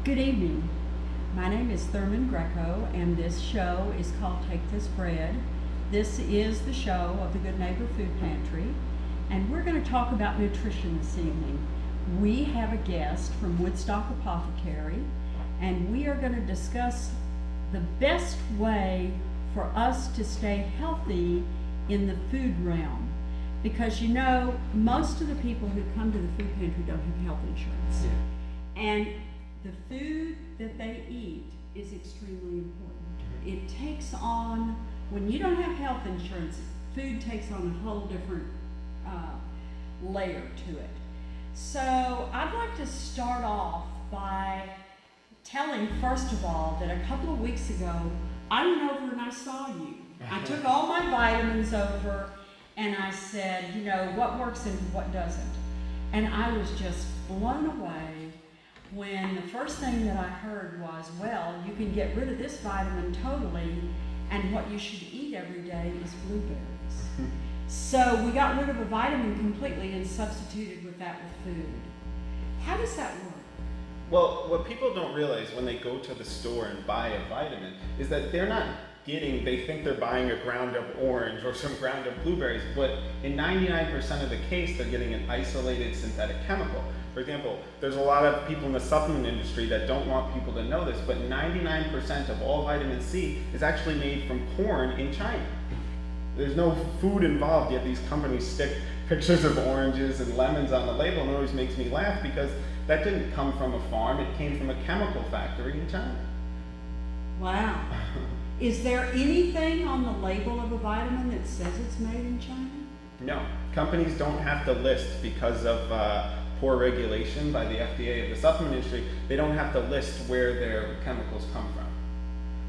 Good evening. My name is Thurman Greco, and this show is called Take This Bread. This is the show of the Good Neighbor Food Pantry, and we're going to talk about nutrition this evening. We have a guest from Woodstock Apothecary, and we are going to discuss the best way for us to stay healthy in the food realm. Because you know, most of the people who come to the food pantry don't have health insurance. Yeah. And the food that they eat is extremely important. It takes on, when you don't have health insurance, food takes on a whole different layer to it. So I'd like to start off by telling, first of all, that a couple of weeks ago, I went over and I saw you. I took all my vitamins over and I said, you know, what works and what doesn't. And I was just blown away when the first thing that I heard was, well, you can get rid of this vitamin totally, and what you should eat every day is blueberries. So we got rid of a vitamin completely and substituted with that with food. How does that work? Well, what people don't realize when they go to the store and buy a vitamin is that they're not they think they're buying a ground up orange or some ground up blueberries, but in 99% of the case, they're getting an isolated synthetic chemical. For example, there's a lot of people in the supplement industry that don't want people to know this, but 99% of all vitamin C is actually made from corn in China. There's no food involved, yet these companies stick pictures of oranges and lemons on the label, and it always makes me laugh because that didn't come from a farm, it came from a chemical factory in China. Wow. Is there anything on the label of a vitamin that says it's made in China? No. Companies don't have to list because of poor regulation by the FDA of the supplement industry. They don't have to list where their chemicals come from.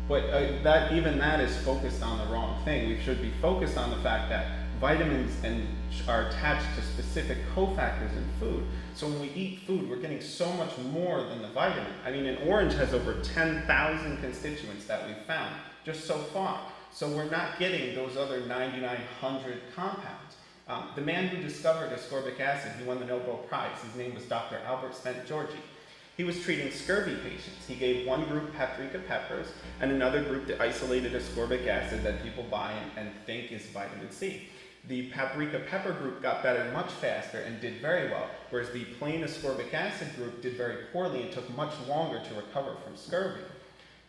But even that is focused on the wrong thing. We should be focused on the fact that vitamins are attached to specific cofactors in food. So when we eat food, we're getting so much more than the vitamin. I mean, an orange has over 10,000 constituents that we've found just so far. So we're not getting those other 9,900 compounds. The man who discovered ascorbic acid, he won the Nobel Prize. His name was Dr. Albert Spent Georgi. He was treating scurvy patients. He gave one group paprika peppers and another group the isolated ascorbic acid that people buy and think is vitamin C. The paprika pepper group got better much faster and did very well, whereas the plain ascorbic acid group did very poorly and took much longer to recover from scurvy.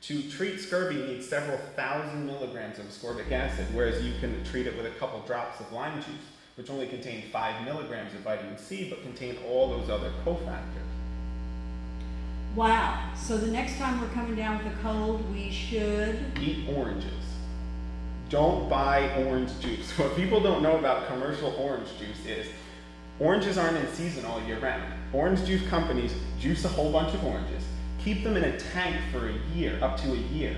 To treat scurvy, you need several thousand milligrams of ascorbic acid, whereas you can treat it with a couple drops of lime juice, which only contain 5 milligrams of vitamin C, but contain all those other cofactors. Wow. So the next time we're coming down with a cold, we should eat oranges. Don't buy orange juice. What people don't know about commercial orange juice is oranges aren't in season all year round. Orange juice companies juice a whole bunch of oranges, keep them in a tank for a year, up to a year.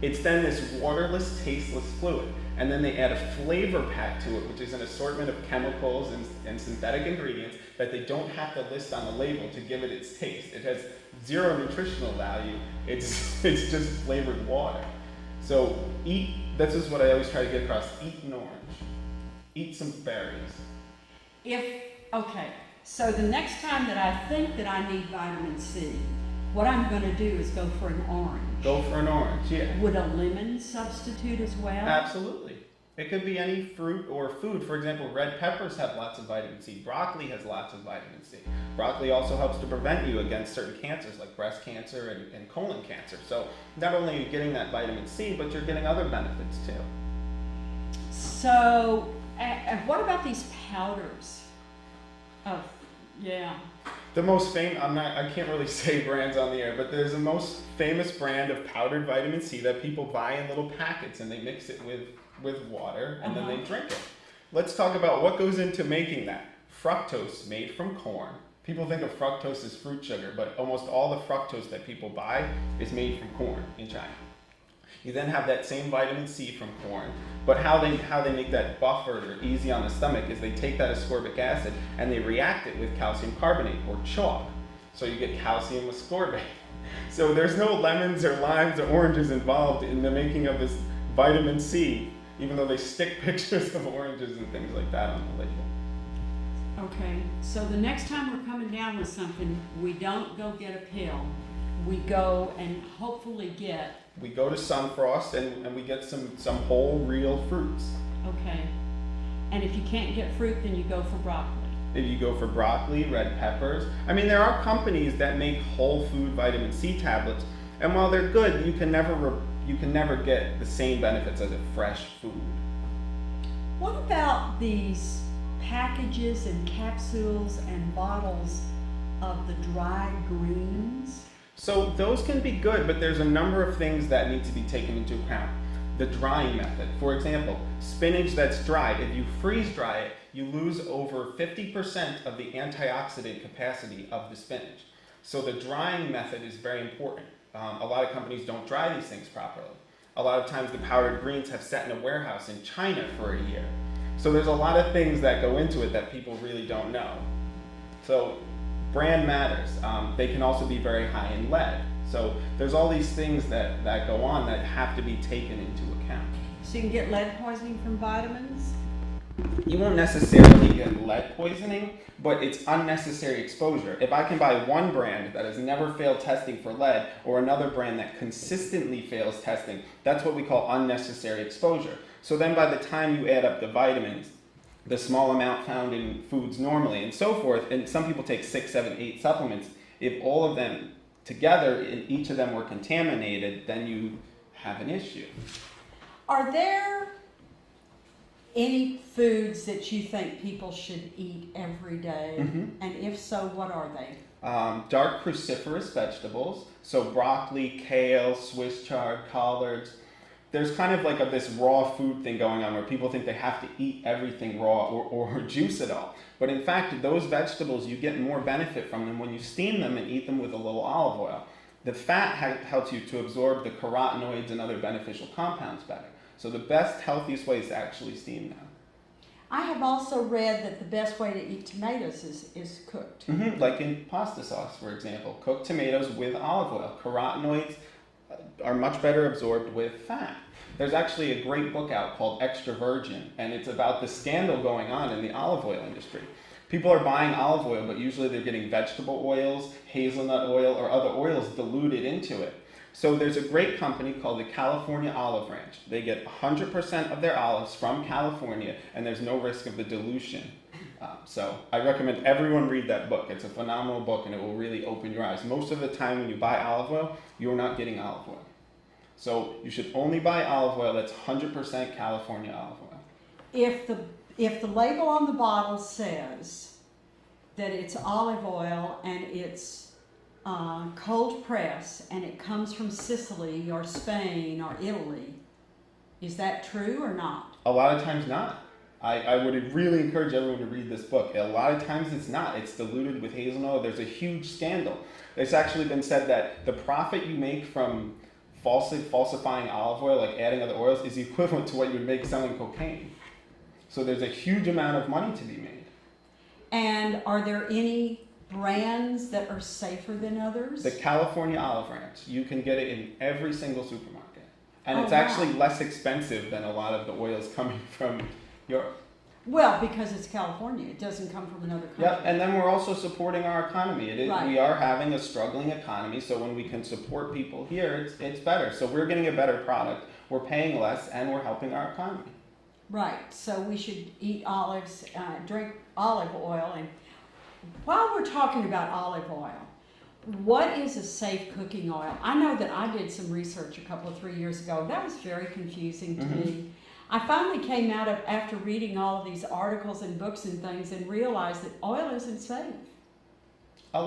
It's then this waterless, tasteless fluid. And then they add a flavor pack to it, which is an assortment of chemicals and synthetic ingredients that they don't have to list on the label to give it its taste. It has zero nutritional value. It's just flavored water. So this is what I always try to get across, eat an orange. Eat some berries. Okay, so the next time that I think that I need vitamin C, what I'm going to do is go for an orange. Go for an orange, yeah. Would a lemon substitute as well? Absolutely. It could be any fruit or food. For example, red peppers have lots of vitamin C. Broccoli has lots of vitamin C. Broccoli also helps to prevent you against certain cancers like breast cancer and colon cancer. So not only are you getting that vitamin C, but you're getting other benefits too. So what about these powders? Oh, yeah. The most famous, I can't really say brands on the air, but there's the most famous brand of powdered vitamin C that people buy in little packets and they mix it with water and then they drink it. Let's talk about what goes into making that. Fructose made from corn. People think of fructose as fruit sugar, but almost all the fructose that people buy is made from corn in China. You then have that same vitamin C from corn, but how they make that buffered or easy on the stomach is they take that ascorbic acid and they react it with calcium carbonate or chalk. So you get calcium ascorbate. So there's no lemons or limes or oranges involved in the making of this vitamin C, even though they stick pictures of oranges and things like that on the label. Okay, so the next time we're coming down with something, we don't go get a pill. we go and hopefully get, We go to Sunfrost and we get some whole real fruits. okay. And if you can't get fruit, then you go for broccoli. If you go for broccoli, red peppers. I mean, there are companies that make whole food vitamin C tablets, and while they're good, you can never get the same benefits as a fresh food. What about these packages and capsules and bottles of the dried greens? So those can be good, but there's a number of things that need to be taken into account. The drying method. For example, spinach that's dried, if you freeze dry it, you lose over 50% of the antioxidant capacity of the spinach. So the drying method is very important. A lot of companies don't dry these things properly. A lot of times the powdered greens have sat in a warehouse in China for a year. So there's a lot of things that go into it that people really don't know. So brand matters. They can also be very high in lead. So there's all these things that go on that have to be taken into account. So you can get lead poisoning from vitamins? You won't necessarily get lead poisoning, but it's unnecessary exposure. If I can buy one brand that has never failed testing for lead or another brand that consistently fails testing, that's what we call unnecessary exposure. So then by the time you add up the vitamins, the small amount found in foods normally and so forth, and some people take 6, 7, 8 supplements, if all of them together, and each of them were contaminated, then you have an issue. Are there any foods that you think people should eat every day? Mm-hmm. And if so, what are they? Dark cruciferous vegetables, so broccoli, kale, Swiss chard, collards. There's kind of like this raw food thing going on where people think they have to eat everything raw or juice it all. But in fact, those vegetables, you get more benefit from them when you steam them and eat them with a little olive oil. The fat helps you to absorb the carotenoids and other beneficial compounds better. So the best, healthiest way is to actually steam them. I have also read that the best way to eat tomatoes is cooked. Mm-hmm. Like in pasta sauce, for example. Cooked tomatoes with olive oil. Carotenoids are much better absorbed with fat. There's actually a great book out called Extra Virgin, and it's about the scandal going on in the olive oil industry. People are buying olive oil, but usually they're getting vegetable oils, hazelnut oil, or other oils diluted into it. So there's a great company called the California Olive Ranch. They get 100% of their olives from California, and there's no risk of the dilution. So I recommend everyone read that book. It's a phenomenal book, and it will really open your eyes. Most of the time when you buy olive oil, you're not getting olive oil. So you should only buy olive oil that's 100% California olive oil. If the label on the bottle says that it's olive oil and it's cold press and it comes from Sicily or Spain or Italy, is that true or not? A lot of times not. I would really encourage everyone to read this book. A lot of times it's not. It's diluted with hazelnut oil. There's a huge scandal. It's actually been said that the profit you make from falsifying olive oil, like adding other oils, is equivalent to what you would make selling cocaine. So there's a huge amount of money to be made. And are there any brands that are safer than others? The California Olive Ranch, you can get it in every single supermarket. And it's wow. actually less expensive than a lot of the oils coming from Europe. Well, because it's California. It doesn't come from another country. Yep, and then we're also supporting our economy. Right. We are having a struggling economy, so when we can support people here, it's better. So we're getting a better product, we're paying less, and we're helping our economy. Right, so we should eat olives, drink olive oil. And while we're talking about olive oil, what is a safe cooking oil? I know that I did some research 3 years ago. That was very confusing to me. I finally came out of after reading all of these articles and books and things and realized that oil isn't safe.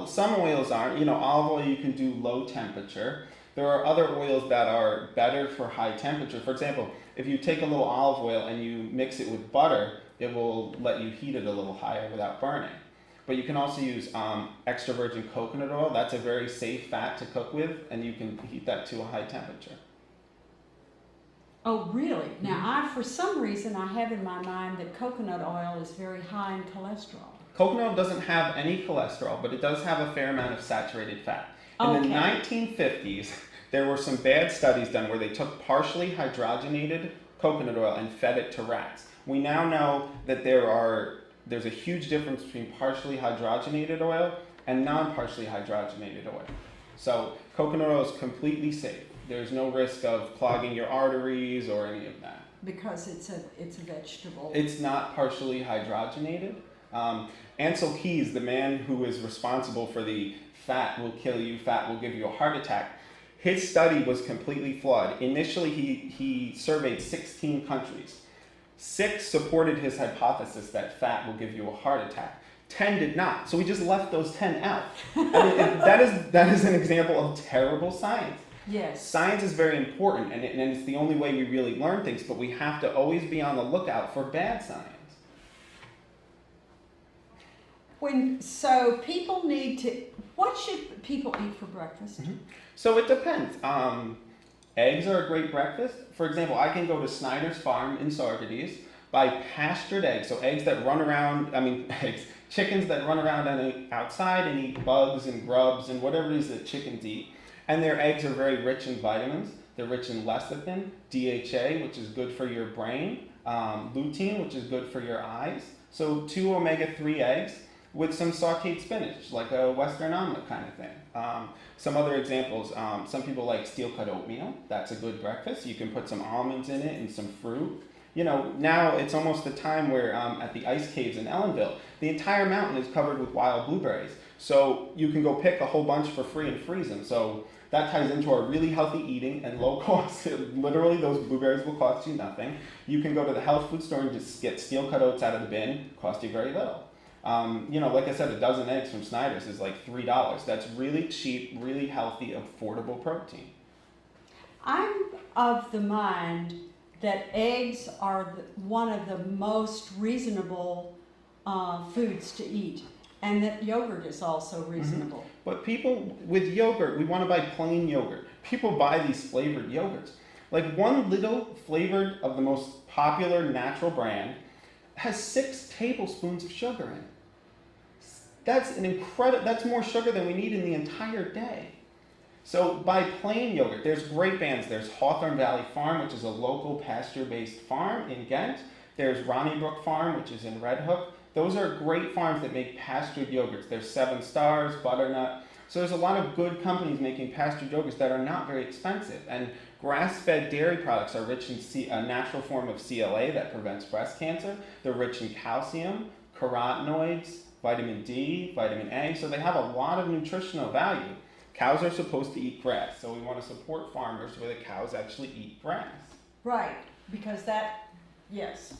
Some oils aren't. Olive oil you can do low temperature. There are other oils that are better for high temperature. For example, if you take a little olive oil and you mix it with butter, it will let you heat it a little higher without burning. But you can also use extra virgin coconut oil. That's a very safe fat to cook with, and you can heat that to a high temperature. Oh, really? Now, for some reason, I have in my mind that coconut oil is very high in cholesterol. Coconut oil doesn't have any cholesterol, but it does have a fair amount of saturated fat. In the 1950s, there were some bad studies done where they took partially hydrogenated coconut oil and fed it to rats. We now know that there's a huge difference between partially hydrogenated oil and non-partially hydrogenated oil. So coconut oil is completely safe. There's no risk of clogging your arteries or any of that. Because it's a vegetable. It's not partially hydrogenated. Ansel Keys, the man who is responsible for the fat will kill you, fat will give you a heart attack, his study was completely flawed. Initially, he surveyed 16 countries. 6 supported his hypothesis that fat will give you a heart attack. 10 did not. So we just left those 10 out. I mean, that is an example of terrible science. Yes. Science is very important, and it's the only way we really learn things, but we have to always be on the lookout for bad science. So people need to, what should people eat for breakfast? Mm-hmm. So it depends. Eggs are a great breakfast. For example, I can go to Snyder's Farm in Saugerties, buy pastured eggs, so eggs that run around, chickens that run around outside and eat bugs and grubs and whatever it is that chickens eat. And their eggs are very rich in vitamins. They're rich in lecithin, DHA, which is good for your brain, lutein, which is good for your eyes. So 2 omega-3 eggs with some sauteed spinach, like a Western omelet kind of thing. Some other examples, some people like steel-cut oatmeal. That's a good breakfast. You can put some almonds in it and some fruit. You know, now it's almost the time where at the ice caves in Ellenville, the entire mountain is covered with wild blueberries. So you can go pick a whole bunch for free and freeze them. So that ties into our really healthy eating and low cost. Literally, those blueberries will cost you nothing. You can go to the health food store and just get steel-cut oats out of the bin, cost you very little. Like I said, a dozen eggs from Snyder's is like $3. That's really cheap, really healthy, affordable protein. I'm of the mind that eggs are one of the most reasonable foods to eat, and that yogurt is also reasonable. Mm-hmm. But people with yogurt, we want to buy plain yogurt. People buy these flavored yogurts. Like one little flavored of the most popular natural brand has 6 tablespoons of sugar in it. That's more sugar than we need in the entire day. So buy plain yogurt. There's great brands. There's Hawthorne Valley Farm, which is a local pasture-based farm in Ghent. There's Ronnybrook Farm, which is in Red Hook. Those are great farms that make pastured yogurts. There's 7 Stars, Butternut. So there's a lot of good companies making pastured yogurts that are not very expensive. And grass-fed dairy products are rich in a natural form of CLA that prevents breast cancer. They're rich in calcium, carotenoids, vitamin D, vitamin A. So they have a lot of nutritional value. Cows are supposed to eat grass, so we want to support farmers where the cows actually eat grass. Right, because yes,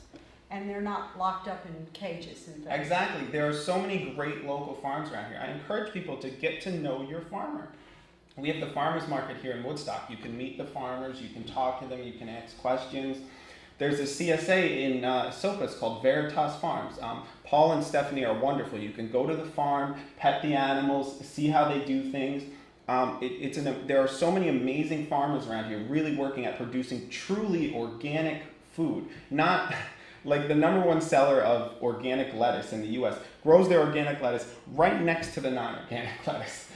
and they're not locked up in cages and things. Exactly. There are so many great local farms around here. I encourage people to get to know your farmer. We have the farmers market here in Woodstock. You can meet the farmers, you can talk to them, you can ask questions. There's a CSA in Sopas called Veritas Farms. Paul and Stephanie are wonderful. You can go to the farm, pet the animals, see how they do things. There are so many amazing farmers around here really working at producing truly organic food. Not like the #1 seller of organic lettuce in the U.S. grows their organic lettuce right next to the non-organic lettuce.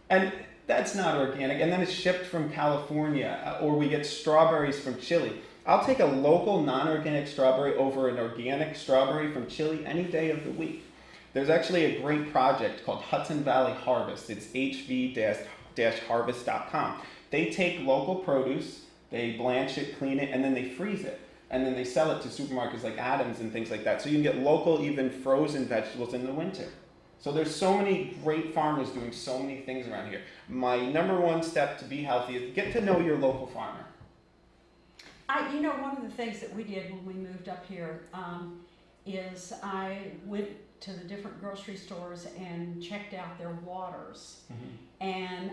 And that's not organic. And then it's shipped from California, or we get strawberries from Chile. I'll take a local non-organic strawberry over an organic strawberry from Chile any day of the week. There's actually a great project called Hudson Valley Harvest. It's hv-harvest.com. They take local produce, they blanch it, clean it, and then they freeze it. And then they sell it to supermarkets like Adams and things like that. So you can get local, even frozen vegetables in the winter. So there's so many great farmers doing so many things around here. My #1 step to be healthy is get to know your local farmer. One of the things that we did when we moved up here is I went to the different grocery stores and checked out their waters. Mm-hmm. And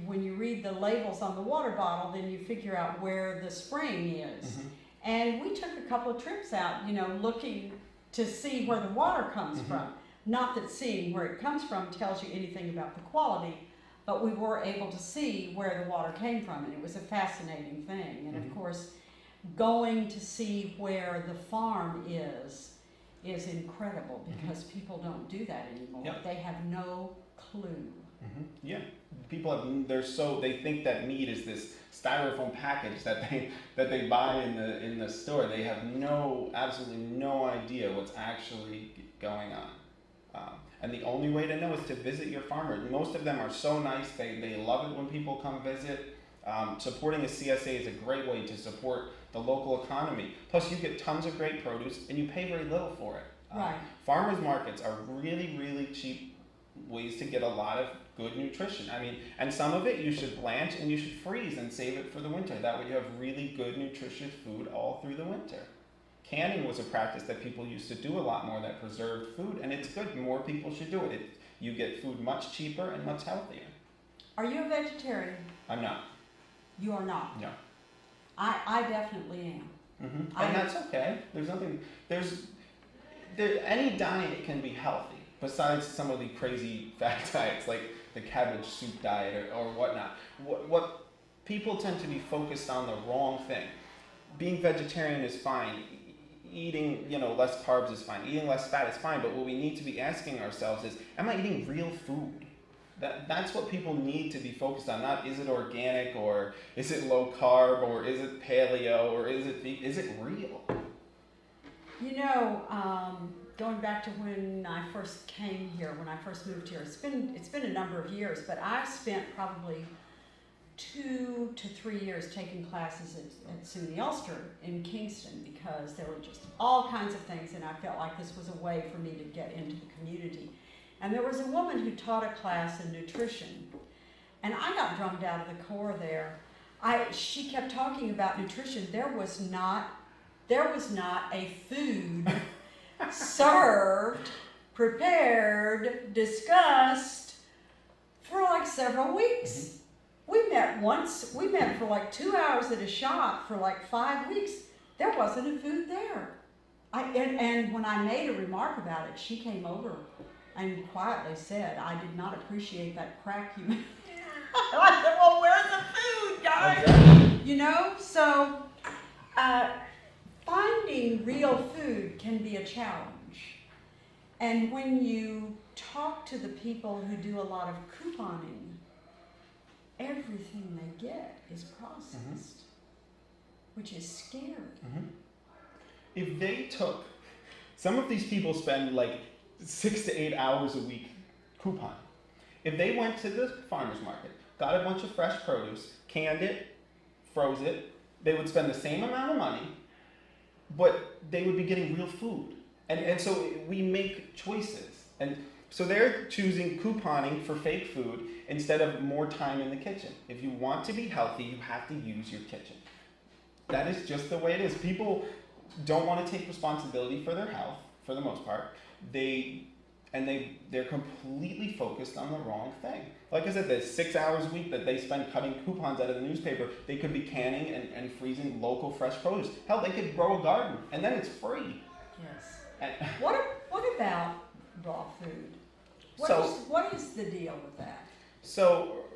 when you read the labels on the water bottle, then you figure out where the spring is. Mm-hmm. And we took a couple of trips out, looking to see where the water comes mm-hmm. from. Not that seeing where it comes from tells you anything about the quality, but we were able to see where the water came from, and it was a fascinating thing. And mm-hmm. of course, going to see where the farm is incredible, because mm-hmm. people don't do that anymore. Yep. They have no clue. Mm-hmm. Yeah, people they think that meat is this styrofoam package that they buy in the store. They have absolutely no idea what's actually going on. And the only way to know is to visit your farmer. Most of them are so nice, they love it when people come visit. Supporting a CSA is a great way to support the local economy. Plus you get tons of great produce and you pay very little for it. Right. Farmers markets are really, really cheap ways to get a lot of good nutrition. I mean, and some of it you should blanch and you should freeze and save it for the winter. That way you have really good nutritious food all through the winter. Canning was a practice that people used to do a lot more that preserved food, and it's good. More people should do it. You get food much cheaper and much healthier. Are you a vegetarian? I'm not. You are not? No. I definitely am. Mm-hmm. And that's okay. Any diet can be healthy, besides some of the crazy fat diets like the cabbage soup diet or whatnot. What people tend to be focused on the wrong thing. Being vegetarian is fine. Eating, less carbs is fine. Eating less fat is fine. But what we need to be asking ourselves is, am I eating real food? That's what people need to be focused on. Not is it organic, or is it low carb, or is it paleo, or is it real? Going back to when I first came here, when I first moved here, it's been a number of years, but I spent probably 2 to 3 years taking classes at SUNY Ulster in Kingston, because there were just all kinds of things, and I felt like this was a way for me to get into the community. And there was a woman who taught a class in nutrition, and I got drummed out of the core there. She kept talking about nutrition. There was not a food served, prepared, discussed for like several weeks. We met for like 2 hours at a shop for like 5 weeks. There wasn't a food there. And when I made a remark about it, she came over and quietly said, "I did not appreciate that crack you made." I said, "Well, where's the food, guys?" Exactly. So finding real food can be a challenge. And when you talk to the people who do a lot of couponing, everything they get is processed, which is scary. If they took, some of these people spend like 6 to 8 hours a week couponing. If they went to the farmer's market, got a bunch of fresh produce, canned it, froze it, they would spend the same amount of money, but they would be getting real food. And so we make choices. And so they're choosing couponing for fake food instead of more time in the kitchen. If you want to be healthy, you have to use your kitchen. That is just the way it is. People don't want to take responsibility for their health, for the most part. They're completely focused on the wrong thing. Like I said, the 6 hours a week that they spend cutting coupons out of the newspaper, they could be canning and freezing local fresh produce. Hell, they could grow a garden, and then it's free. Yes. What about raw food? What is the deal with that? So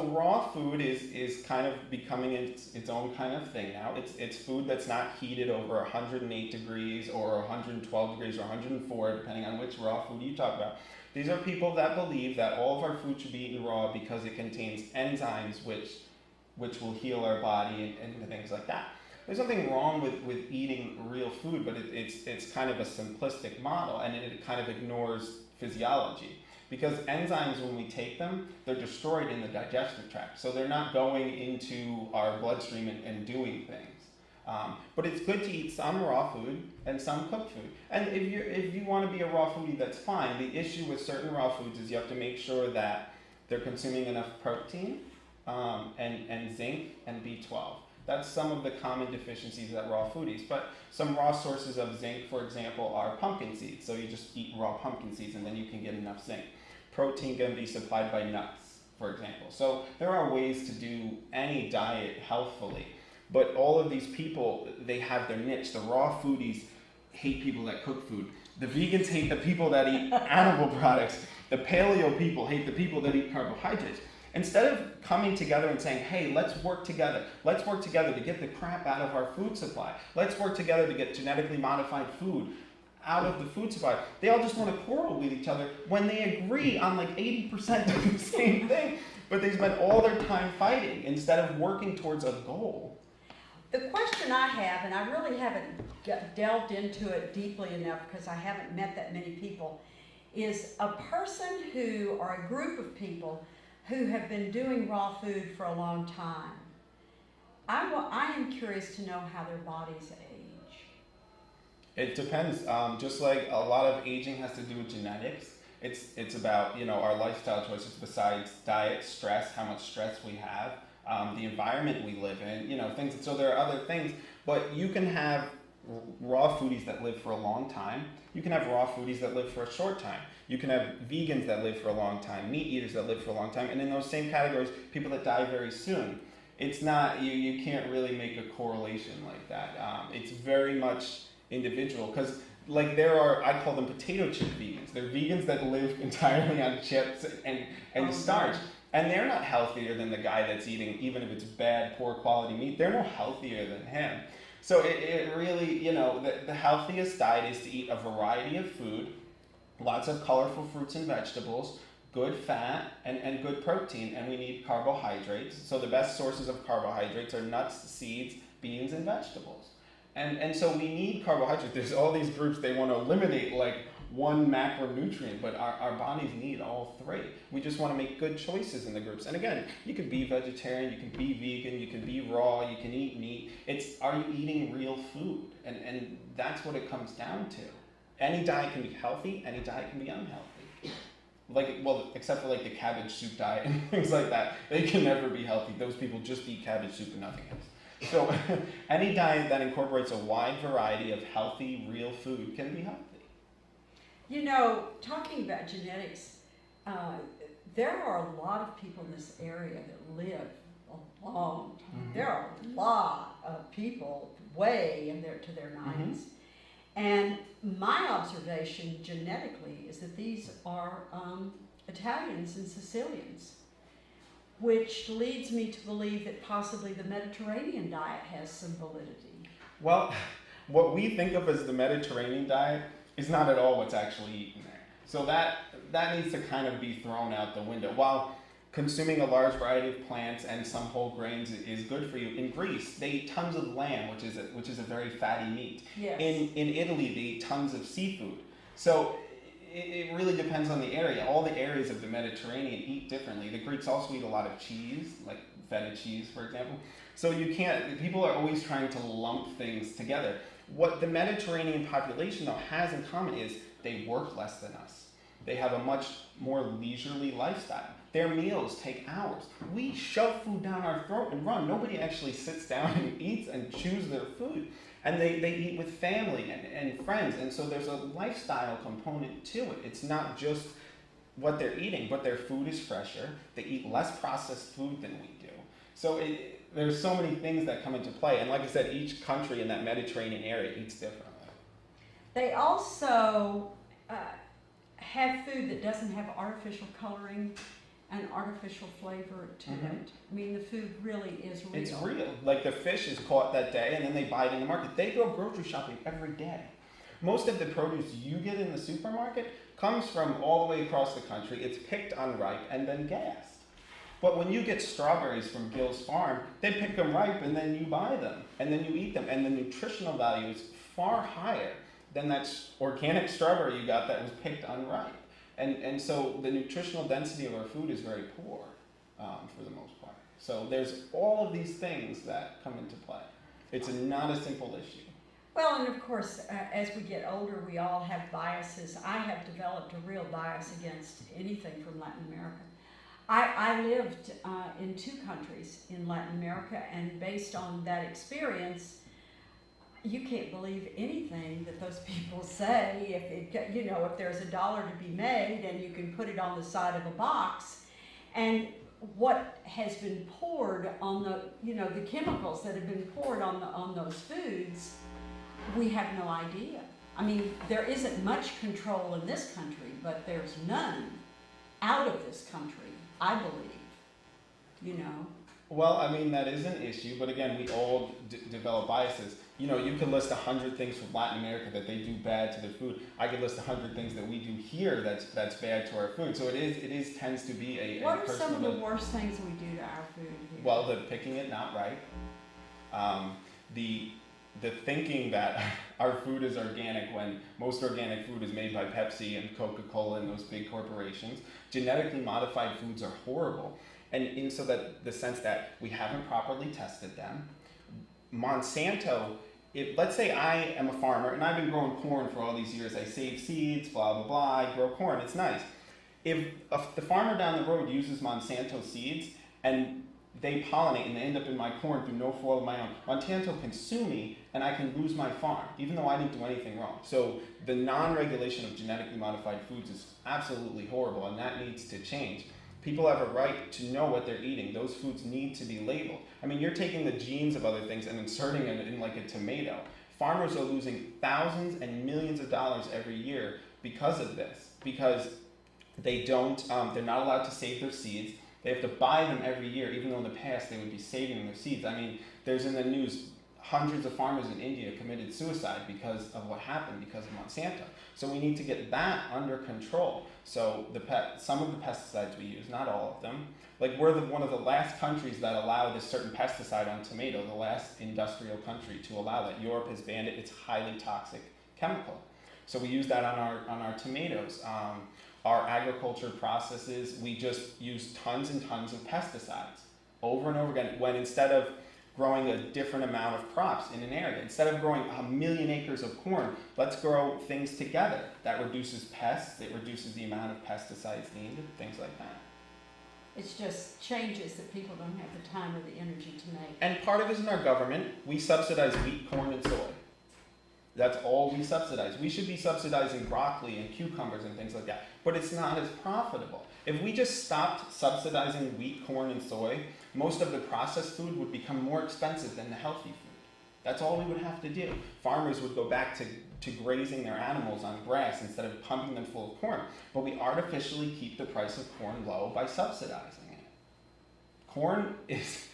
raw food is kind of becoming its own kind of thing now. It's food that's not heated over 108 degrees or 112 degrees or 104, depending on which raw food you talk about. These are people that believe that all of our food should be eaten raw because it contains enzymes which will heal our body and things like that. There's nothing wrong with eating real food, but it's kind of a simplistic model, and it kind of ignores physiology. Because enzymes, when we take them, they're destroyed in the digestive tract. So they're not going into our bloodstream and doing things. But it's good to eat some raw food and some cooked food. And if you want to be a raw foodie, that's fine. The issue with certain raw foods is you have to make sure that they're consuming enough protein and zinc and B12. That's some of the common deficiencies that raw foodies. But some raw sources of zinc, for example, are pumpkin seeds. So you just eat raw pumpkin seeds and then you can get enough zinc. Protein can be supplied by nuts, for example. So there are ways to do any diet healthfully. But all of these people, they have their niche. The raw foodies hate people that cook food. The vegans hate the people that eat animal products. The paleo people hate the people that eat carbohydrates. Instead of coming together and saying, hey, let's work together. Let's work together to get the crap out of our food supply. Let's work together to get genetically modified food out of the food supply. They all just want to quarrel with each other when they agree on like 80% of the same thing. But they spend all their time fighting instead of working towards a goal. The question I have, and I really haven't delved into it deeply enough because I haven't met that many people, is a person who, or a group of people who have been doing raw food for a long time. I am curious to know how their bodies age. It depends. Just like a lot of aging has to do with genetics, it's about, you know, our lifestyle choices besides diet, stress, how much stress we have, the environment we live in, you know, things. So there are other things, but you can have raw foodies that live for a long time. You can have raw foodies that live for a short time. You can have vegans that live for a long time, meat eaters that live for a long time, and in those same categories, people that die very soon. It's not, you can't really make a correlation like that. It's very much individual, because like there are, I call them potato chip vegans. They're vegans that live entirely on chips and starch. And they're not healthier than the guy that's eating, even if it's bad, poor quality meat, they're no healthier than him. So it really, you know, the healthiest diet is to eat a variety of food, lots of colorful fruits and vegetables, good fat, and good protein, and we need carbohydrates. So the best sources of carbohydrates are nuts, seeds, beans, and vegetables. And so we need carbohydrates. There's all these groups, they want to eliminate like one macronutrient, but our bodies need all three. We just want to make good choices in the groups. And again, you can be vegetarian, you can be vegan, you can be raw, you can eat meat. It's, are you eating real food? And that's what it comes down to. Any diet can be healthy, any diet can be unhealthy. Like, well, except for like the cabbage soup diet and things like that. They can never be healthy. Those people just eat cabbage soup and nothing else. So any diet that incorporates a wide variety of healthy, real food can be healthy. You know, talking about genetics, there are a lot of people in this area that live a long time. Mm-hmm. There are a lot of people way in to their 90s. Mm-hmm. And my observation genetically is that these are Italians and Sicilians, which leads me to believe that possibly the Mediterranean diet has some validity. Well, what we think of as the Mediterranean diet is not at all what's actually eaten there. So that needs to kind of be thrown out the window. While consuming a large variety of plants and some whole grains is good for you, in Greece they eat tons of lamb, which is a very fatty meat. Yes. In Italy they eat tons of seafood. So it really depends on the area. All the areas of the Mediterranean eat differently. The Greeks also eat a lot of cheese, like feta cheese, for example. So you can't, people are always trying to lump things together. What the Mediterranean population, though, has in common is they work less than us. They have a much more leisurely lifestyle. Their meals take hours. We shove food down our throat and run. Nobody actually sits down and eats and chews their food. And they eat with family and friends. And so there's a lifestyle component to it. It's not just what they're eating, but their food is fresher. They eat less processed food than we do. So there's so many things that come into play. And like I said, each country in that Mediterranean area eats differently. They also have food that doesn't have artificial coloring and artificial flavor to it. I mean, the food really is real. It's real. Like the fish is caught that day and then they buy it in the market. They go grocery shopping every day. Most of the produce you get in the supermarket comes from all the way across the country. It's picked unripe and then gassed. But when you get strawberries from Gill's Farm, they pick them ripe and then you buy them and then you eat them. And the nutritional value is far higher than that organic strawberry you got that was picked unripe. And so the nutritional density of our food is very poor for the most part. So there's all of these things that come into play. It's not a simple issue. Well, and of course, as we get older, we all have biases. I have developed a real bias against anything from Latin America. I lived in 2 countries in Latin America, and based on that experience, you can't believe anything that those people say. If there's $1 to be made and you can put it on the side of a box, and what has been poured on the chemicals that have been poured on those foods, we have no idea. I mean, there isn't much control in this country, but there's none out of this country, I believe. Well, I mean, that is an issue, but again, we all develop biases. You can list 100 things from Latin America that they do bad to their food. I could list 100 things that we do here that's bad to our food. So it tends to be a What are some of the worst things we do to our food here? Well, the picking it not right, the the thinking that our food is organic when most organic food is made by Pepsi and Coca-Cola and those big corporations. Genetically modified foods are horrible. And in so that the sense that we haven't properly tested them. Monsanto, if let's say I am a farmer and I've been growing corn for all these years, I save seeds, blah, blah, blah, I grow corn, it's nice. If the farmer down the road uses Monsanto seeds and they pollinate and they end up in my corn through no fault of my own, Monsanto can sue me and I can lose my farm, even though I didn't do anything wrong. So the non-regulation of genetically modified foods is absolutely horrible, and that needs to change. People have a right to know what they're eating. Those foods need to be labeled. I mean, you're taking the genes of other things and inserting it in like a tomato. Farmers are losing thousands and millions of dollars every year because of this, because they don't, they're not allowed to save their seeds. They have to buy them every year, even though in the past they would be saving their seeds. I mean, there's in the news, hundreds of farmers in India committed suicide because of what happened because of Monsanto. So we need to get that under control. So some of the pesticides we use, not all of them, like we're one of the last countries that allow this certain pesticide on tomato, the last industrial country to allow that. Europe has banned it. It's highly toxic chemical. So we use that on our tomatoes. Our agriculture processes, we just use tons and tons of pesticides over and over again, when instead of growing a different amount of crops in an area, instead of growing 1 million acres of corn, let's grow things together. That reduces pests, it reduces the amount of pesticides needed, things like that. It's just changes that people don't have the time or the energy to make. And part of it is in our government. We subsidize wheat, corn, and soy. That's all we subsidize. We should be subsidizing broccoli and cucumbers and things like that, but it's not as profitable. If we just stopped subsidizing wheat, corn, and soy, most of the processed food would become more expensive than the healthy food. That's all we would have to do. Farmers would go back to grazing their animals on grass instead of pumping them full of corn. But we artificially keep the price of corn low by subsidizing it. Corn is...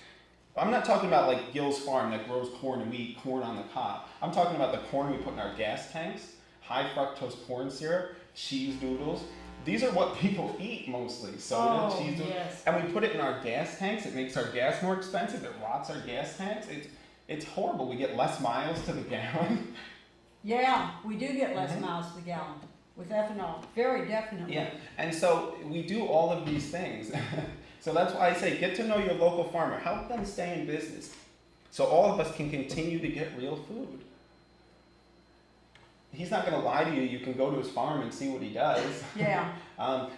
I'm not talking about like Gill's Farm that grows corn and we eat corn on the cob. I'm talking about the corn we put in our gas tanks, high fructose corn syrup, cheese doodles. These are what people eat mostly, soda, cheese doodles. Yes. And we put it in our gas tanks. It makes our gas more expensive. It rots our gas tanks. It's horrible. We get less miles to the gallon. Yeah, we do get less miles to the gallon with ethanol, very definitely. Yeah, and so we do all of these things. So that's why I say get to know your local farmer. Help them stay in business so all of us can continue to get real food. He's not going to lie to you. You can go to his farm and see what he does. Yeah.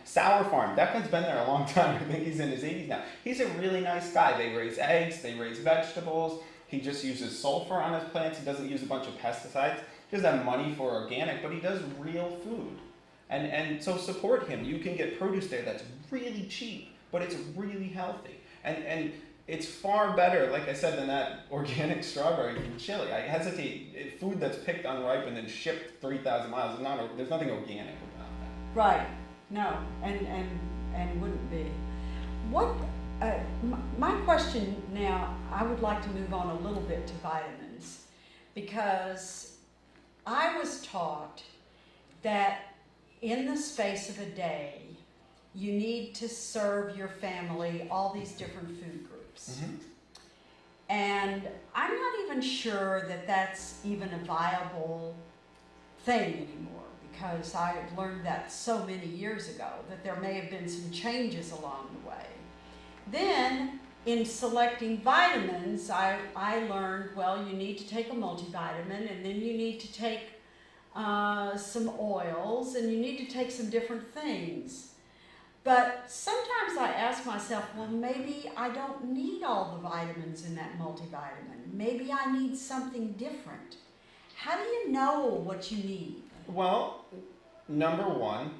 Sour Farm. That guy's been there a long time. I think he's in his 80s now. He's a really nice guy. They raise eggs. They raise vegetables. He just uses sulfur on his plants. He doesn't use a bunch of pesticides. He doesn't have money for organic, but he does real food. And so support him. You can get produce there that's really cheap, but it's really healthy. And it's far better, like I said, than that organic strawberry from Chile. I hesitate. Food that's picked unripe and then shipped 3,000 miles, there's nothing organic about that. Right. No, and wouldn't be. What, my question now, I would like to move on a little bit to vitamins, because I was taught that in the space of a day, you need to serve your family all these different food groups. Mm-hmm. And I'm not even sure that that's even a viable thing anymore, because I had learned that so many years ago, that there may have been some changes along the way. Then, in selecting vitamins, I learned, well, you need to take a multivitamin, and then you need to take some oils, and you need to take some different things. But sometimes I ask myself, well, maybe I don't need all the vitamins in that multivitamin. Maybe I need something different. How do you know what you need? Well, number one,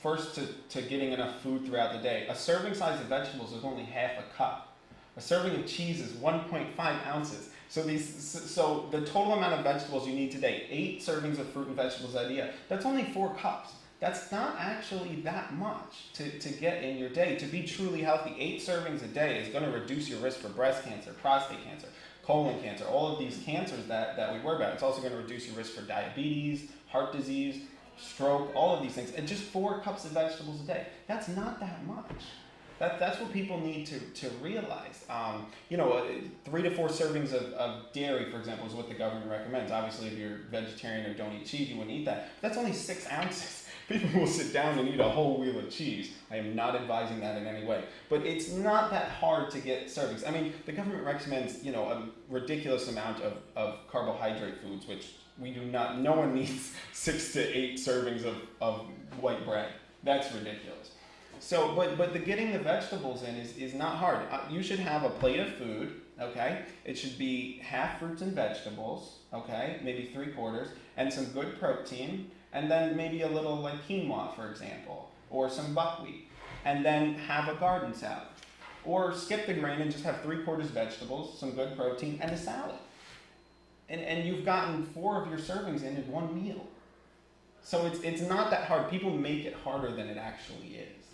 first to getting enough food throughout the day. A serving size of vegetables is only half a cup. A serving of cheese is 1.5 ounces. So the total amount of vegetables you need today, 8 servings of fruit and vegetables a day, that's only 4 cups. That's not actually that much to get in your day. To be truly healthy, 8 servings a day is going to reduce your risk for breast cancer, prostate cancer, colon cancer, all of these cancers that we worry about. It's also going to reduce your risk for diabetes, heart disease, stroke, all of these things. And just 4 cups of vegetables a day. That's not that much. That's what people need to realize. 3 to 4 servings of dairy, for example, is what the government recommends. Obviously, if you're vegetarian or don't eat cheese, you wouldn't eat that. That's only 6 ounces. People will sit down and eat a whole wheel of cheese. I am not advising that in any way. But it's not that hard to get servings. I mean, the government recommends, a ridiculous amount of carbohydrate foods, which we do not, no one needs 6 to 8 servings of white bread. That's ridiculous. So, but the getting the vegetables in is not hard. You should have a plate of food, okay? It should be half fruits and vegetables, okay? Maybe 3/4, and some good protein, and then maybe a little like quinoa, for example, or some buckwheat, and then have a garden salad. Or skip the grain and just have 3/4 vegetables, some good protein, and a salad. And you've gotten 4 of your servings in one meal. So it's not that hard. People make it harder than it actually is.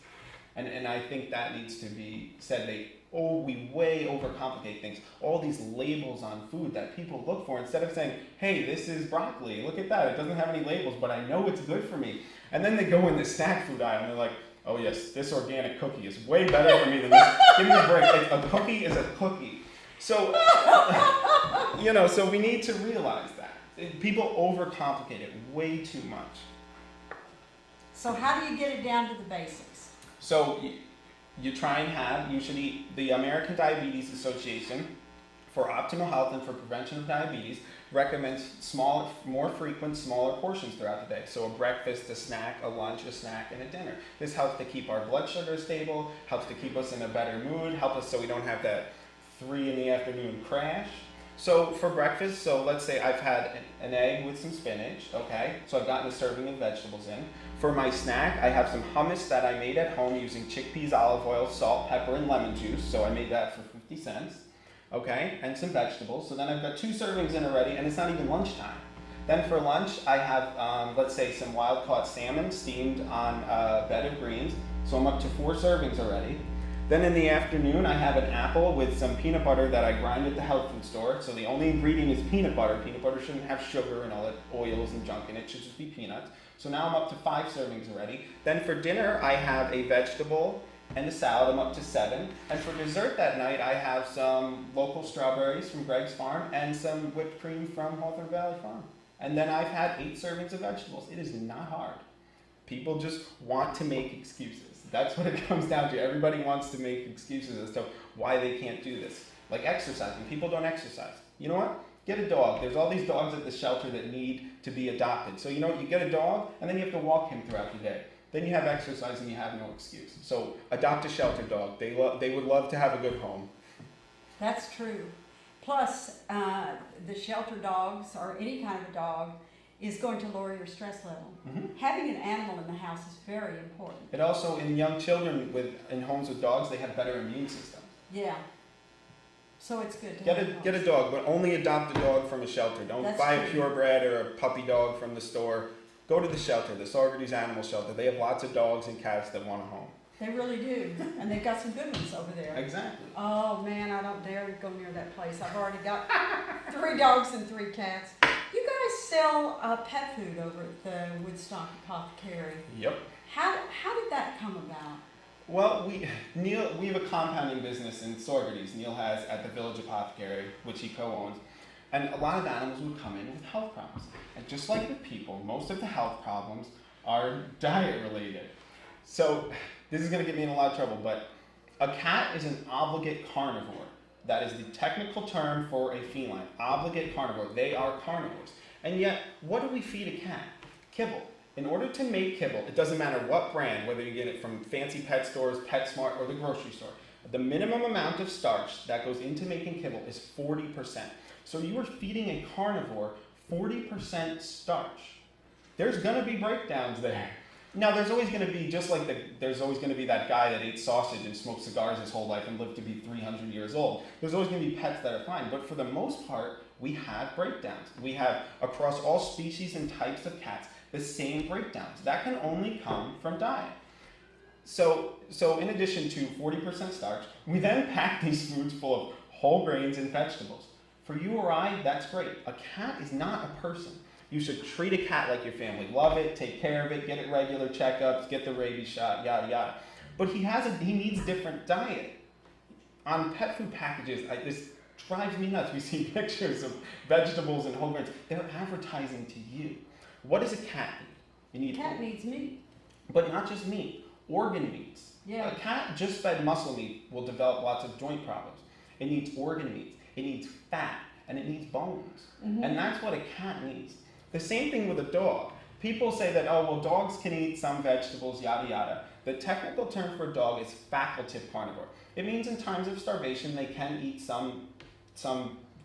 And I think that needs to be said. We way overcomplicate things. All these labels on food that people look for, instead of saying, hey, this is broccoli, look at that, it doesn't have any labels, but I know it's good for me. And then they go in the snack food aisle and they're like, oh yes, this organic cookie is way better for me than this. Give me a break. A cookie is a cookie. So, so we need to realize that. People overcomplicate it way too much. So how do you get it down to the basics? So you try and you should eat, the American Diabetes Association for optimal health and for prevention of diabetes recommends more frequent, smaller portions throughout the day. So a breakfast, a snack, a lunch, a snack, and a dinner. This helps to keep our blood sugar stable, helps to keep us in a better mood, helps us so we don't have that 3 p.m. crash. So for breakfast, so let's say I've had an egg with some spinach, okay? So I've gotten a serving of vegetables in. For my snack, I have some hummus that I made at home using chickpeas, olive oil, salt, pepper, and lemon juice. So I made that for 50 cents, okay? And some vegetables. So then I've got 2 servings in already, and it's not even lunchtime. Then for lunch, I have, let's say, some wild-caught salmon steamed on a bed of greens. So I'm up to 4 servings already. Then in the afternoon, I have an apple with some peanut butter that I grind at the health food store. So the only ingredient is peanut butter. Peanut butter shouldn't have sugar and all that oils and junk in it. It should just be peanuts. So now I'm up to 5 servings already. Then for dinner, I have a vegetable and a salad. I'm up to 7. And for dessert that night, I have some local strawberries from Greg's Farm and some whipped cream from Hawthorne Valley Farm. And then I've had 8 servings of vegetables. It is not hard. People just want to make excuses. That's what it comes down to. Everybody wants to make excuses as to why they can't do this. Like exercising. People don't exercise. You know what? Get a dog. There's all these dogs at the shelter that need to be adopted. So you know what? You get a dog, and then you have to walk him throughout the day. Then you have exercise, and you have no excuse. So adopt a shelter dog. They would love to have a good home. That's true. Plus, the shelter dogs, or any kind of a dog, is going to lower your stress level. Mm-hmm. Having an animal in the house is very important. It also, in young children in homes with dogs, they have better immune systems. Yeah. So it's good to get a dog, but only adopt a dog from a shelter. Don't buy a purebred or a puppy dog from the store. Go to the shelter, the Saugerties Animal Shelter. They have lots of dogs and cats that want a home. They really do, and they've got some good ones over there. Exactly. Oh man, I don't dare go near that place. I've already got 3 dogs and 3 cats. You guys sell pet food over at the Woodstock Apothecary. Yep. How did that come about? Well, we have a compounding business in Saugerties. Neil has at the Village Apothecary, which he co-owns. And a lot of animals would come in with health problems. And just like with people, most of the health problems are diet related. So this is going to get me in a lot of trouble, but a cat is an obligate carnivore. That is the technical term for a feline. Obligate carnivore. They are carnivores. And yet, what do we feed a cat? Kibble. In order to make kibble, it doesn't matter what brand, whether you get it from fancy pet stores, PetSmart, or the grocery store, the minimum amount of starch that goes into making kibble is 40%. So you are feeding a carnivore 40% starch. There's going to be breakdowns there. Now, there's always going to be, just like there's always going to be that guy that ate sausage and smoked cigars his whole life and lived to be 300 years old. There's always going to be pets that are fine. But for the most part, we have breakdowns. We have, across all species and types of cats, the same breakdowns. That can only come from diet. So in addition to 40% starch, we then pack these foods full of whole grains and vegetables. For you or I, that's great. A cat is not a person. You should treat a cat like your family. Love it, take care of it, get it regular checkups, get the rabies shot, yada, yada. But he needs different diet. On pet food packages, this drives me nuts. We see pictures of vegetables and whole grains. They're advertising to you. What does a cat need? Cat needs meat. But not just meat, organ meats. Yeah. A cat just fed muscle meat will develop lots of joint problems. It needs organ meats, it needs fat, and it needs bones. Mm-hmm. And that's what a cat needs. The same thing with a dog. People say that, oh, well, dogs can eat some vegetables, yada, yada. The technical term for a dog is facultative carnivore. It means in times of starvation, they can eat some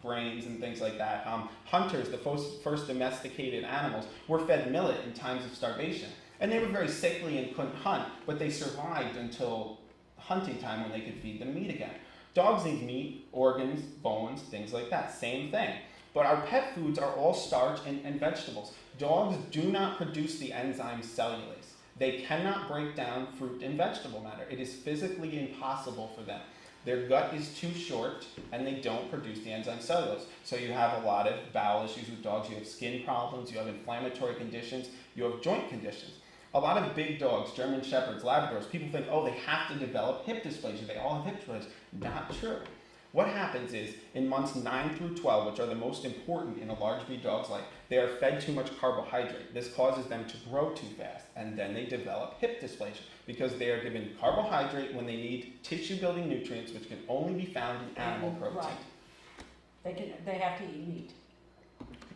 grains and things like that. Hunters, the first domesticated animals, were fed millet in times of starvation. And they were very sickly and couldn't hunt, but they survived until hunting time when they could feed them meat again. Dogs need meat, organs, bones, things like that. Same thing. But our pet foods are all starch and vegetables. Dogs do not produce the enzyme cellulase. They cannot break down fruit and vegetable matter. It is physically impossible for them. Their gut is too short, and they don't produce the enzyme cellulose. So you have a lot of bowel issues with dogs. You have skin problems. You have inflammatory conditions. You have joint conditions. A lot of big dogs, German Shepherds, Labradors, people think, oh, they have to develop hip dysplasia. They all have hip dysplasia. Not true. What happens is, in months 9 through 12, which are the most important in a large breed dog's life, they are fed too much carbohydrate. This causes them to grow too fast, and then they develop hip dysplasia because they are given carbohydrate when they need tissue-building nutrients, which can only be found in animal protein. Right. They have to eat meat.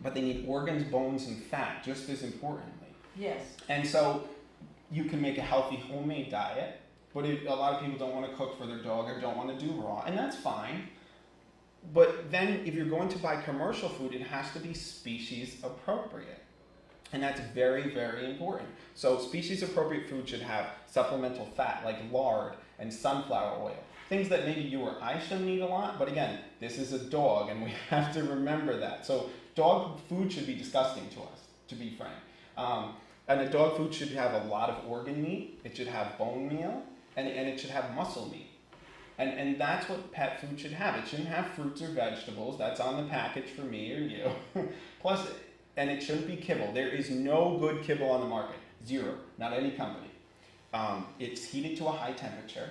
But they need organs, bones, and fat just as importantly. Yes. And so you can make a healthy homemade diet, but a lot of people don't want to cook for their dog or don't want to do raw, and that's fine. But then if you're going to buy commercial food, it has to be species appropriate. And that's very, very important. So species appropriate food should have supplemental fat like lard and sunflower oil. Things that maybe you or I shouldn't eat a lot, but again, this is a dog and we have to remember that. So dog food should be disgusting to us, to be frank. And a dog food should have a lot of organ meat, it should have bone meal, and it should have muscle meat. And that's what pet food should have. It shouldn't have fruits or vegetables. That's on the package for me or you. Plus, and it shouldn't be kibble. There is no good kibble on the market. Zero. Not any company. It's heated to a high temperature.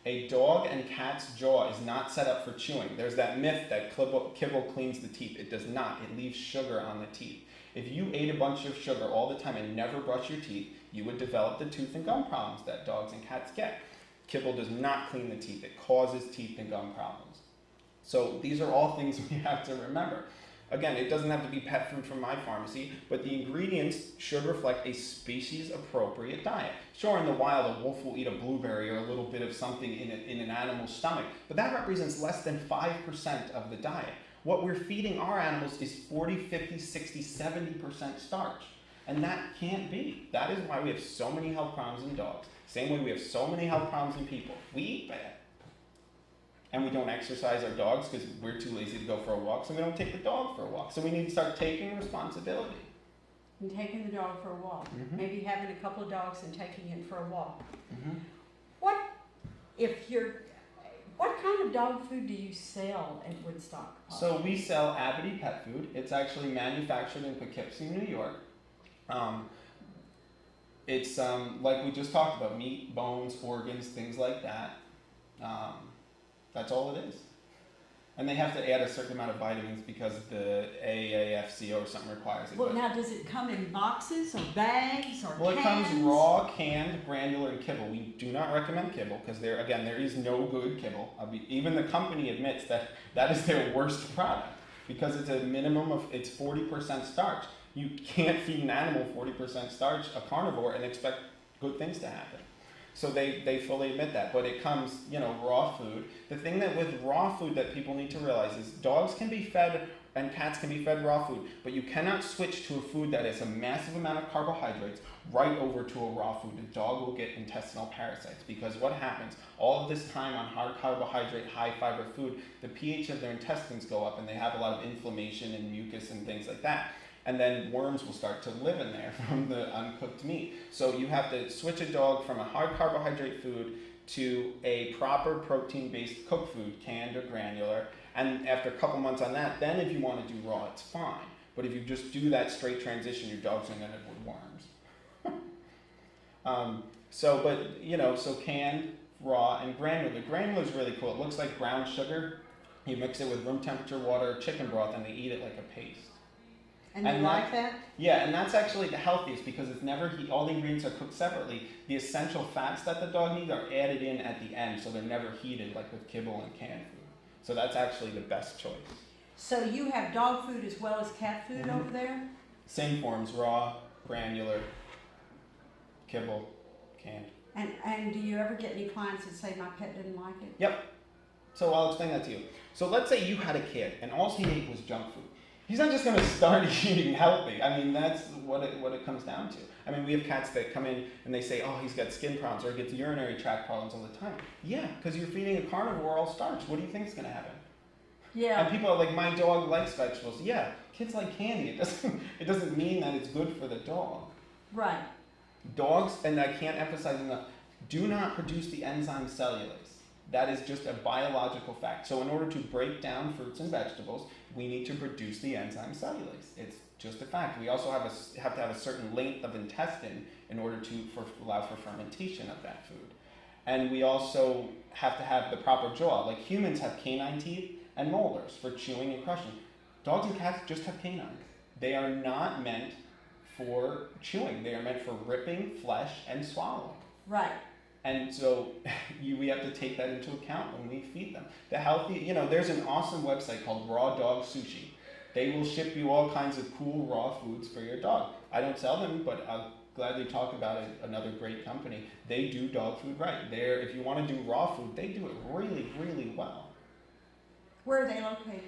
A dog and cat's jaw is not set up for chewing. There's that myth that kibble cleans the teeth. It does not. It leaves sugar on the teeth. If you ate a bunch of sugar all the time and never brush your teeth, you would develop the tooth and gum problems that dogs and cats get. Kibble does not clean the teeth. It causes teeth and gum problems. So these are all things we have to remember. Again, it doesn't have to be pet food from my pharmacy, but the ingredients should reflect a species-appropriate diet. Sure, in the wild, a wolf will eat a blueberry or a little bit of something in an animal's stomach, but that represents less than 5% of the diet. What we're feeding our animals is 40, 50, 60, 70% starch. And that can't be. That is why we have so many health problems in dogs. Same way we have so many health problems in people. We eat bad. And we don't exercise our dogs because we're too lazy to go for a walk, so we don't take the dog for a walk. So we need to start taking responsibility. And taking the dog for a walk. Mm-hmm. Maybe having a couple of dogs and taking it for a walk. Mm-hmm. What kind of dog food do you sell at Woodstock Park? So we sell Abity Pet Food. It's actually manufactured in Poughkeepsie, New York. It's like we just talked about, meat, bones, organs, things like that. That's all it is. And they have to add a certain amount of vitamins because the AAFCO or something requires it. Well, now does it come in boxes or bags or Well, cans? it comes raw, canned, granular, and kibble. We do not recommend kibble because there is no good kibble. Even the company admits that is their worst product because it's a minimum of, it's 40% starch. You can't feed an animal 40% starch, a carnivore, and expect good things to happen. So they fully admit that, but it comes, raw food. The thing that with raw food that people need to realize is dogs can be fed and cats can be fed raw food, but you cannot switch to a food that has a massive amount of carbohydrates right over to a raw food. The dog will get intestinal parasites because what happens, all of this time on hard carbohydrate, high fiber food, the pH of their intestines go up and they have a lot of inflammation and mucus and things like that. And then worms will start to live in there from the uncooked meat. So you have to switch a dog from a hard carbohydrate food to a proper protein-based cooked food, canned or granular. And after a couple months on that, then if you want to do raw, it's fine. But if you just do that straight transition, your dog's going to end up with worms. So, but so canned, raw, and granular. Granular is really cool. It looks like brown sugar. You mix it with room temperature water, chicken broth, and they eat it like a paste. And you like that? Yeah, and that's actually the healthiest because it's never all the ingredients are cooked separately. The essential fats that the dog needs are added in at the end, so they're never heated like with kibble and canned food. So that's actually the best choice. So you have dog food as well as cat food over there? Same forms: raw, granular, kibble, canned. And do you ever get any clients that say my pet didn't like it? Yep. So I'll explain that to you. So let's say you had a kid and all he ate was junk food. He's not just going to start eating healthy. I mean, that's what it comes down to. I mean, we have cats that come in and they say, oh, he's got skin problems or he gets urinary tract problems all the time. Yeah, because you're feeding a carnivore all starch. What do you think is going to happen? Yeah. And people are like, my dog likes vegetables. Yeah, kids like candy. It doesn't mean that it's good for the dog. Right. Dogs, and I can't emphasize enough, do not produce the enzyme cellulase. That is just a biological fact. So in order to break down fruits and vegetables, we need to produce the enzyme cellulase. It's just a fact. We also have to have a certain length of intestine in order to allow for fermentation of that food. And we also have to have the proper jaw. Like humans have canine teeth and molars for chewing and crushing. Dogs and cats just have canines. They are not meant for chewing. They are meant for ripping flesh and swallowing. Right. And so we have to take that into account when we feed them. The healthy, there's an awesome website called Raw Dog Sushi. They will ship you all kinds of cool raw foods for your dog. I don't sell them, but I'll gladly talk about it. Another great company. They do dog food right. If you want to do raw food, they do it really, really well. Where are they located?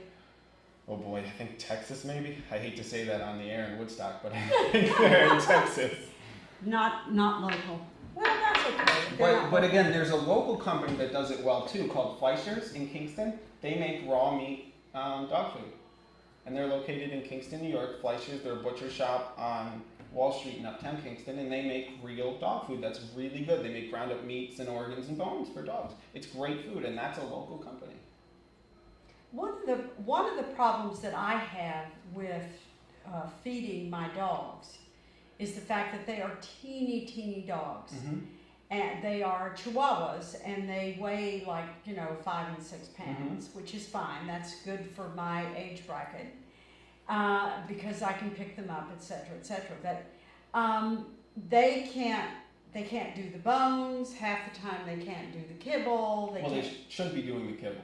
Oh boy, I think Texas maybe. I hate to say that on the air in Woodstock, but I think they're in Texas. Not local. Well, that's okay. But again, there's a local company that does it well too, called Fleischer's in Kingston. They make raw meat dog food, and they're located in Kingston, New York. Fleischer's, they're a butcher shop on Wall Street in Uptown Kingston, and they make real dog food that's really good. They make ground up meats and organs and bones for dogs. It's great food, and that's a local company. One of the problems that I have with feeding my dogs is the fact that they are teeny dogs. Mm-hmm. And they are Chihuahuas, and they weigh like 5 and 6 pounds, which is fine. That's good for my age bracket because I can pick them up, etc., etc. But they can't do the bones. Half the time they can't do the kibble. They should be doing the kibble.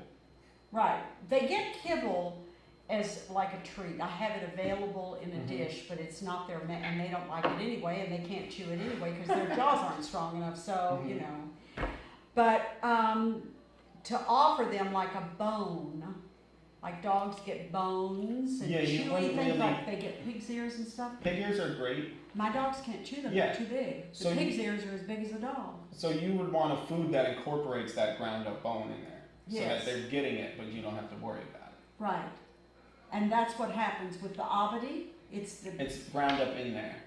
Right. They get kibble as like a treat. I have it available in a dish, but it's not their and they don't like it anyway, and they can't chew it anyway because their jaws aren't strong enough. So but to offer them like a bone, like dogs get bones and chewy things, like they get pig's ears and stuff. Pig ears are great. My dogs can't chew them; Yeah. they're too big. The So pig's ears are as big as a dog. So you would want a food that incorporates that ground up bone in there, so Yes. that they're getting it, but you don't have to worry about it. Right. And that's what happens with the abadi. It's ground up in there.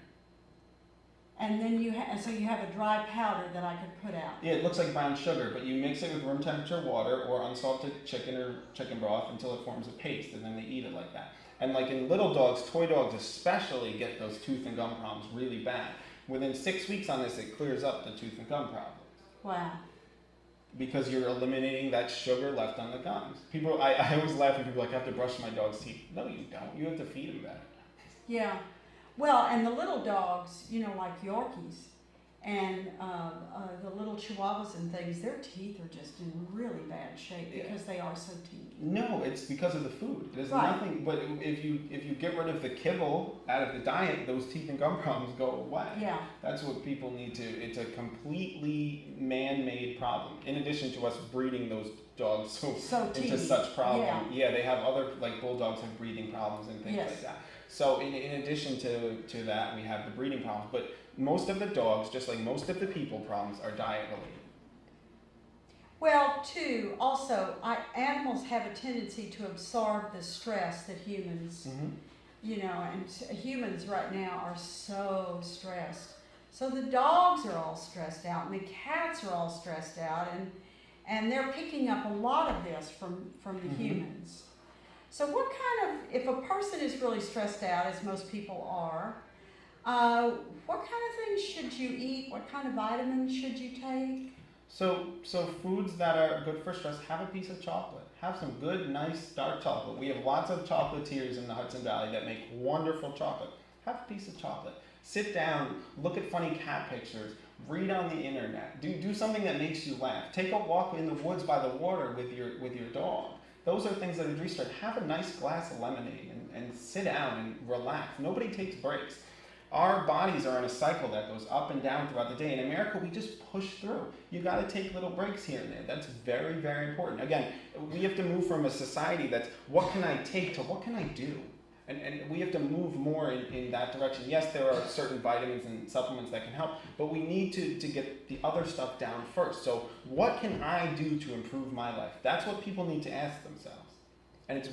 And then you have a dry powder that I could put out. Yeah, it looks like brown sugar, but you mix it with room temperature water or unsalted chicken or chicken broth until it forms a paste, and then they eat it like that. And like in little dogs, toy dogs especially, get those tooth and gum problems really bad. Within 6 weeks on this, it clears up the tooth and gum problems. Wow. Because you're eliminating that sugar left on the gums. I always laugh when people are like, I have to brush my dog's teeth. No, you don't. You have to feed them better. Yeah. Well, and the little dogs, like Yorkies and the little Chihuahuas and things, their teeth are just in really bad shape because they are so teeny. No, it's because of the food. There's Right. nothing. But if you get rid of the kibble out of the diet, those teeth and gum problems go away. Yeah. That's what people need to. It's a completely man-made problem. In addition to us breeding those dogs So into teeny. such problems. Yeah. They have other, like bulldogs have breeding problems and things Yes. like that. So in addition to that, we have the breeding problems. But most of the dogs, just like most of the people problems, are diet related. Well, too, also, animals have a tendency to absorb the stress that humans, and humans right now are so stressed. So the dogs are all stressed out, and the cats are all stressed out, and they're picking up a lot of this from the humans. So if a person is really stressed out, as most people are, What kind of things should you eat? What kind of vitamins should you take? So foods that are good for stress, have a piece of chocolate. Have some good, nice, dark chocolate. We have lots of chocolatiers in the Hudson Valley that make wonderful chocolate. Have a piece of chocolate. Sit down, look at funny cat pictures, read on the internet. Do something that makes you laugh. Take a walk in the woods by the water with your dog. Those are things that are de-stress. Have a nice glass of lemonade and sit down and relax. Nobody takes breaks. Our bodies are in a cycle that goes up and down throughout the day. In America, we just push through. You got to take little breaks here and there. That's very, very important. Again, we have to move from a society that's what can I take to what can I do? And we have to move more in that direction. Yes, there are certain vitamins and supplements that can help, but we need to get the other stuff down first. So what can I do to improve my life? That's what people need to ask themselves. And it's